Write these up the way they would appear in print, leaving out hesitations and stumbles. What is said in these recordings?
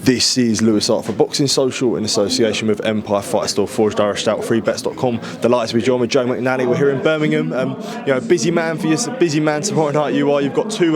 This is Lewis Hart for Boxing Social in association with Empire Fight Store, Forged Irish Stout, freebets.com. Delighted to be joined with Joe McNally. We're here in Birmingham. Busy man for you, busy man tomorrow night. You've got two,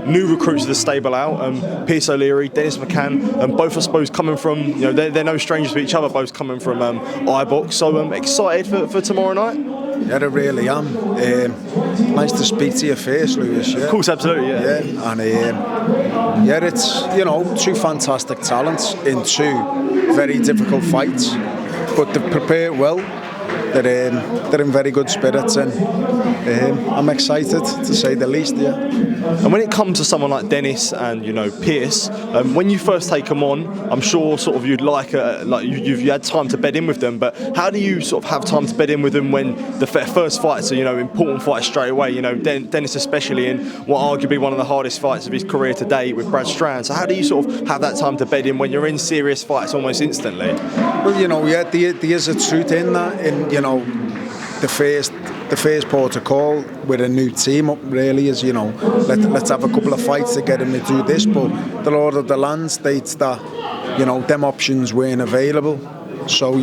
new recruits of the stable out. Pierce O'Leary, Dennis McCann, both I suppose coming from, they're no strangers to each other, both coming from iBox. So excited for tomorrow night. Yeah, I really am. Nice to speak to you first, Lewis. Yeah. Of course, absolutely. Yeah. And it's two fantastic talents in two very difficult fights, but they've prepared well. They're in very good spirits, and I'm excited to say the least. Yeah. And when it comes to someone like Dennis and Pierce, when you first take them on, I'm sure sort of you'd you've had time to bed in with them. But how do you sort of have time to bed in with them when the first fights are important fights straight away? Dennis especially in what arguably one of the hardest fights of his career to date with Brad Strand. So how do you sort of have that time to bed in when you're in serious fights almost instantly? Well, there is a truth in that. The first protocol with a new team up really is, let's have a couple of fights to get him to do this. But the Lord of the Land states that, them options weren't available. So,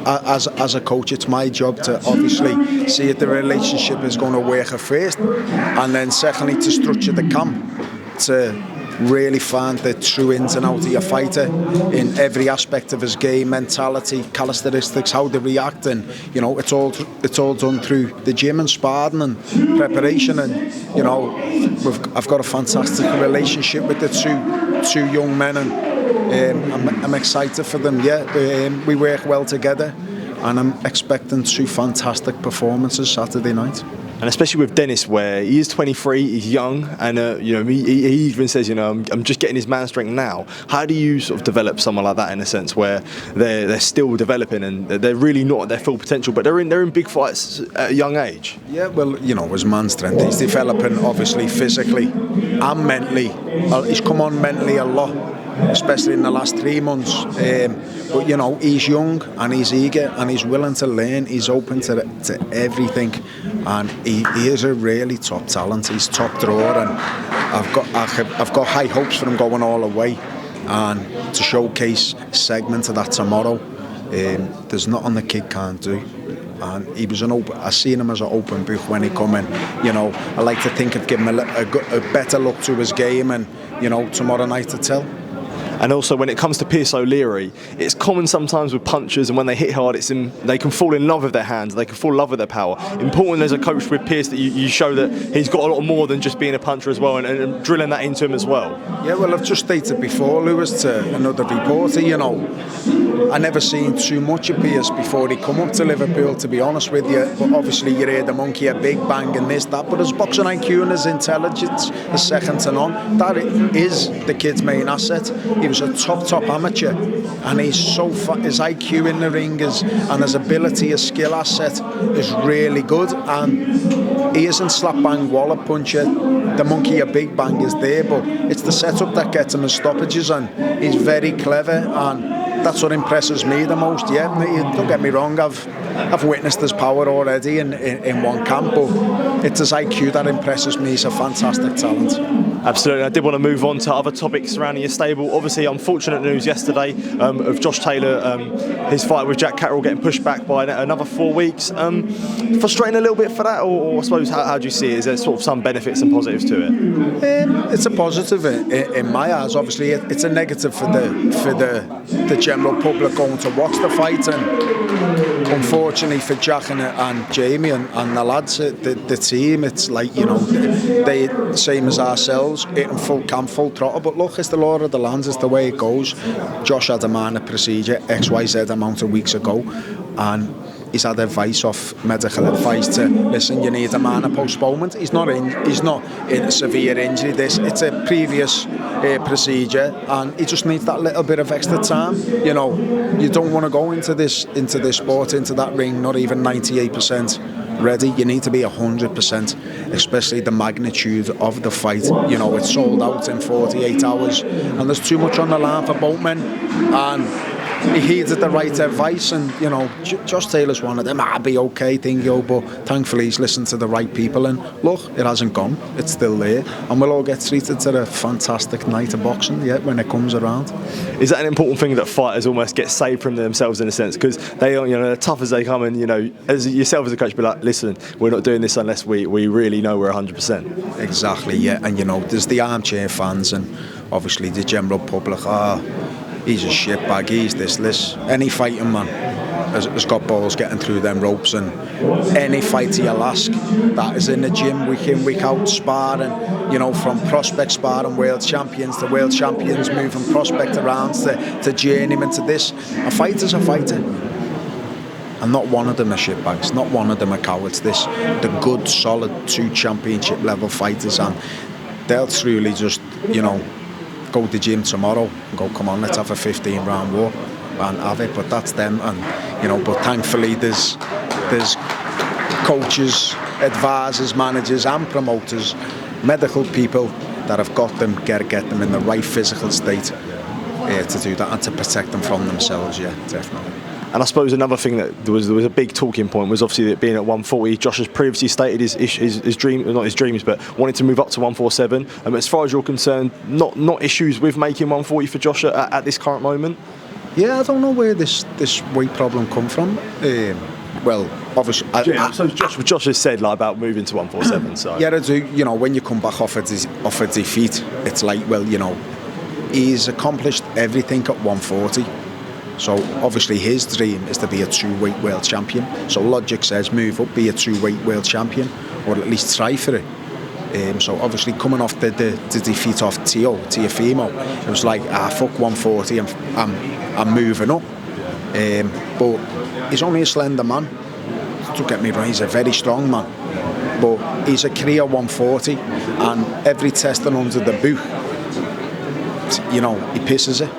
as a coach, it's my job to obviously see if the relationship is going to work at first, and then secondly to structure the camp to really find the true ins and outs of your fighter in every aspect of his game, mentality, characteristics, how they react, and it's all done through the gym and sparring and preparation. And I've got a fantastic relationship with the two young men, and I'm excited for them. We work well together, and I'm expecting two fantastic performances Saturday night. And especially with Dennis, where he is 23, he's young, and he even says, I'm just getting his man strength now. How do you sort of develop someone like that in a sense where they're still developing and they're really not at their full potential, but they're in big fights at a young age? Yeah, well, his man strength, he's developing obviously physically and mentally. He's come on mentally a lot, especially in the last 3 months. But he's young and he's eager and he's willing to learn. He's open to everything, and he is a really top talent. He's top drawer, and I've got high hopes for him going all the way, and to showcase a segment of that tomorrow. There's nothing the kid can't do. And he was I seen him as an open book when he come in. I like to think I've given him a better look to his game, and tomorrow night to tell. And also when it comes to Pierce O'Leary, it's common sometimes with punchers, and when they hit hard, they can fall in love with their hands, they can fall in love with their power. Important as a coach with Pierce that you show that he's got a lot more than just being a puncher as well, and drilling that into him as well. Yeah, well, I've just stated before, Lewis, to another reporter, I never seen too much of Pierce before he come up to Liverpool, to be honest with you. But obviously you hear the monkey, a big bang and this, that, but his boxing IQ and his intelligence is second to none. That is the kid's main asset. He was a top amateur, and he's so his IQ in the ring and his ability, his skill asset is really good, and he isn't slap bang wallop puncher. The monkey, a big bang is there, but it's the setup that gets him his stoppages, and he's very clever, and that's what impresses me the most. Yeah, don't get me wrong, I've witnessed his power already in one camp, but it's his IQ that impresses me. He's a fantastic talent. Absolutely. I did want to move on to other topics surrounding your stable. Obviously, unfortunate news yesterday of Josh Taylor, his fight with Jack Catterall getting pushed back by another 4 weeks. Frustrating a little bit for that, or I suppose how do you see it? Is there sort of some benefits and positives to it? It's a positive in my eyes. Obviously, it's a negative for the general public going to watch the fight, and unfortunately for Jack and Jamie and the lads, the team, it's like they same as ourselves. Hitting full camp, full throttle, but look, it's the law of the land, it's the way it goes. Josh had a minor procedure XYZ amount of weeks ago, and he's had medical advice to listen, you need a minor postponement. He's not in a severe injury. It's a previous procedure, and he just needs that little bit of extra time. You don't want to go into this sport, into that ring, not even 98% ready. You need to be 100%, especially the magnitude of the fight. It's sold out in 48 hours, and there's too much on the line for both men, and he heeded the right advice, and you know, Josh Taylor's one of them. I'll be okay, Dingo, but thankfully he's listened to the right people, and look, it hasn't gone. It's still there, and we'll all get treated to a fantastic night of boxing, when it comes around. Is that an important thing that fighters almost get saved from themselves in a sense, because they are, you know, tough as they come, and you know, as yourself as a coach, be like, listen, we're not doing this unless we really know we're 100%. Exactly, yeah, and you know, there's the armchair fans, and obviously the general public. He's a shitbag, he's this. Any fighting man has got balls getting through them ropes, and any fighter you'll ask that is in the gym week in, week out, sparring, you know, from prospect sparring world champions to world champions, moving prospect around to journeyman to this. A fighter's a fighter. And not one of them are shitbags, not one of them are cowards. The good, solid 2 championship level fighters, and they'll truly just, you know, go to the gym tomorrow and go, come on, let's have a 15-round war and have it. But that's them, and you know, but thankfully there's coaches, advisors, managers and promoters, medical people that have got them, get them in the right physical state to do that and to protect them from themselves, definitely. And I suppose another thing that there was a big talking point was obviously that being at 140. Josh has previously stated his dream, not his dreams, but wanted to move up to 147. As far as you're concerned, not issues with making 140 for Josh at this current moment. Yeah, I don't know where this weight problem come from. Well, obviously, so Josh has said like about moving to 147. So yeah, I do. You know, when you come back off a defeat, it's like, well, you know, he's accomplished everything at 140. So obviously his dream is to be a 2-weight world champion. So logic says move up, be a 2-weight world champion, or at least try for it. So obviously coming off the defeat of Teofimo, it was like, fuck 140, I'm moving up. But he's only a slender man. Don't get me wrong, he's a very strong man. But he's a career 140, and every testing under the boot, you know, he pisses it.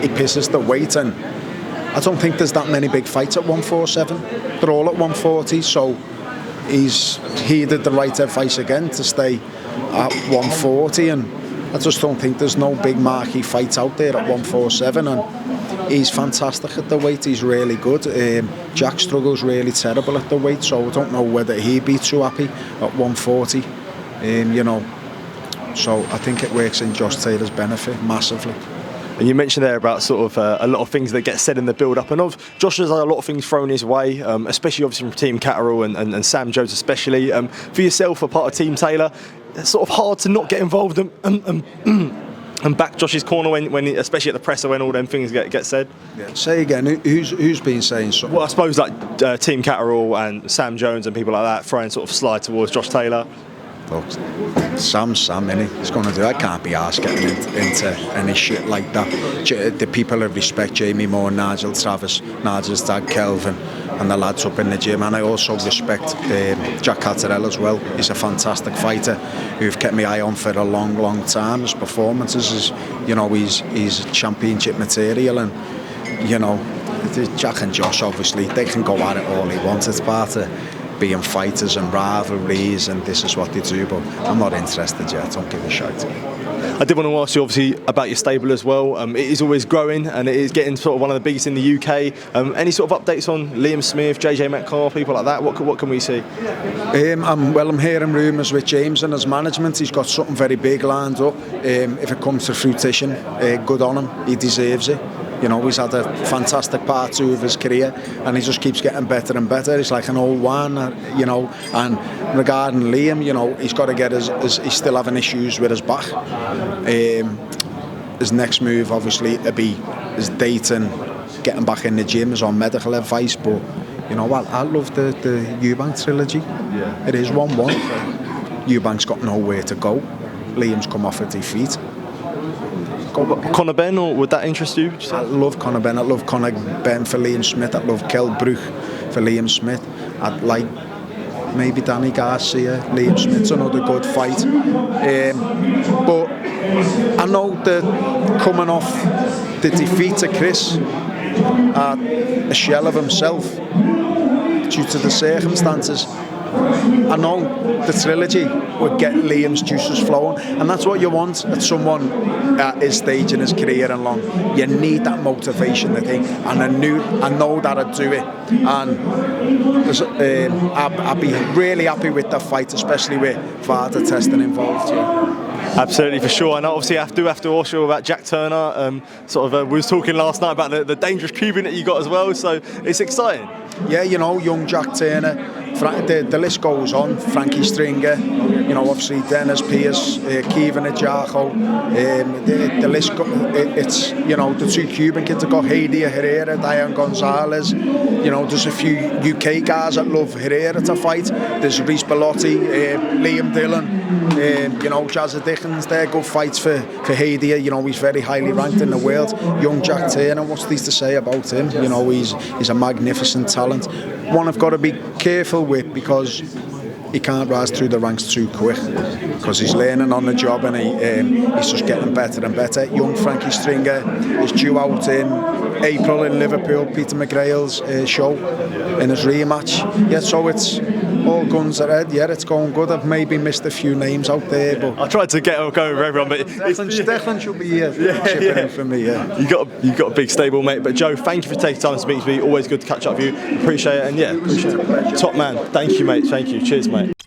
He pisses the weight, and I don't think there's that many big fights at 147. They're all at 140, so he's heeded the right advice again to stay at 140, and I just don't think there's no big marquee fights out there at 147, and he's fantastic at the weight. He's really good. Jack struggles really terrible at the weight, so I don't know whether he'd be too happy at 140, you know. So I think it works in Josh Taylor's benefit massively. And you mentioned there about sort of a lot of things that get said in the build-up, and Josh has had a lot of things thrown his way, especially obviously from Team Catterall and Sam Jones especially. For yourself, a part of Team Taylor, it's sort of hard to not get involved and back Josh's corner when especially at the presser when all them things get said. Yeah. Say again, who's been saying something? Well, I suppose like Team Catterall and Sam Jones and people like that throwing sort of slide towards Josh Taylor. Look, Sam's Sam, innit? He's going to do. I can't be arsed getting into any shit like that. The people of respect, Jamie Moore, Nigel Travis, Nigel's dad Kelvin, and the lads up in the gym. And I also respect Jack Catterall as well. He's a fantastic fighter who've kept my eye on for a long time. His performances is, you know, he's championship material, and you know, Jack and Josh obviously they can go at it all they want. It's part of being fighters and rivalries, and this is what they do, but I'm not interested yet. Don't give a shit. I did want to ask you obviously about your stable as well. It is always growing and it is getting sort of one of the biggest in the UK. Any sort of updates on Liam Smith, JJ Metcalf, people like that? What can we see? I'm hearing rumours with James and his management. He's got something very big lined up. If it comes to fruition, good on him. He deserves it. You know, he's had a fantastic part 2 of his career, and he just keeps getting better and better. He's like an old wine, you know. And regarding Liam, you know, he's got to get he's still having issues with his back. His next move, obviously, to be his dating, getting back in the gym, is on medical advice. But you know what? I love the Eubank trilogy. Yeah. It is 1-1. Eubank's got nowhere to go. Liam's come off a defeat. Conor Benn, or would that interest you? I love Conor Benn. I love Conor Benn for Liam Smith. I love Kell Brook for Liam Smith. I'd like maybe Danny Garcia. Liam Smith's another good fight. But I know that coming off the defeat to Chris, a shell of himself due to the circumstances, I know the trilogy would get Liam's juices flowing, and that's what you want at someone at his stage in his career and long. You need that motivation, I think, and I know that I'd do it. And I'd be really happy with that fight, especially with VADA testing involved. Yeah. Absolutely, for sure. And obviously I do have to ask you about Jack Turner. We was talking last night about the dangerous Cuban that you got as well, so it's exciting. Yeah, you know, young Jack Turner, the list goes on. Frankie Stringer, you know, obviously Dennis Pierce, Kevin Ajajo, the list it's, you know, the 2 Cuban kids have got Heidia Herrera, Diane Gonzalez. You know, there's a few UK guys that love Herrera to fight. There's Reece Bellotti, Liam Dillon, you know, Jazza Dickens, they're good fights for Heidia. You know, he's very highly ranked in the world. Young Jack Turner, what's this to say about him? You know, he's a magnificent talent. One I've got to be careful with, because he can't rise through the ranks too quick, because he's learning on the job, and he's just getting better and better. Young Frankie Stringer is due out in April in Liverpool, Peter McGrail's show in his rematch. Yeah, so it's all guns ahead. Yeah, it's going good. I've maybe missed a few names out there, but I tried to go with everyone, but Declan should be here chipping in for me. Yeah, you got a big stable, mate. But Joe, thank you for taking time to speak to me. Always good to catch up with you. Appreciate it, and yeah, top man. Thank you, mate. Thank you. Cheers, mate.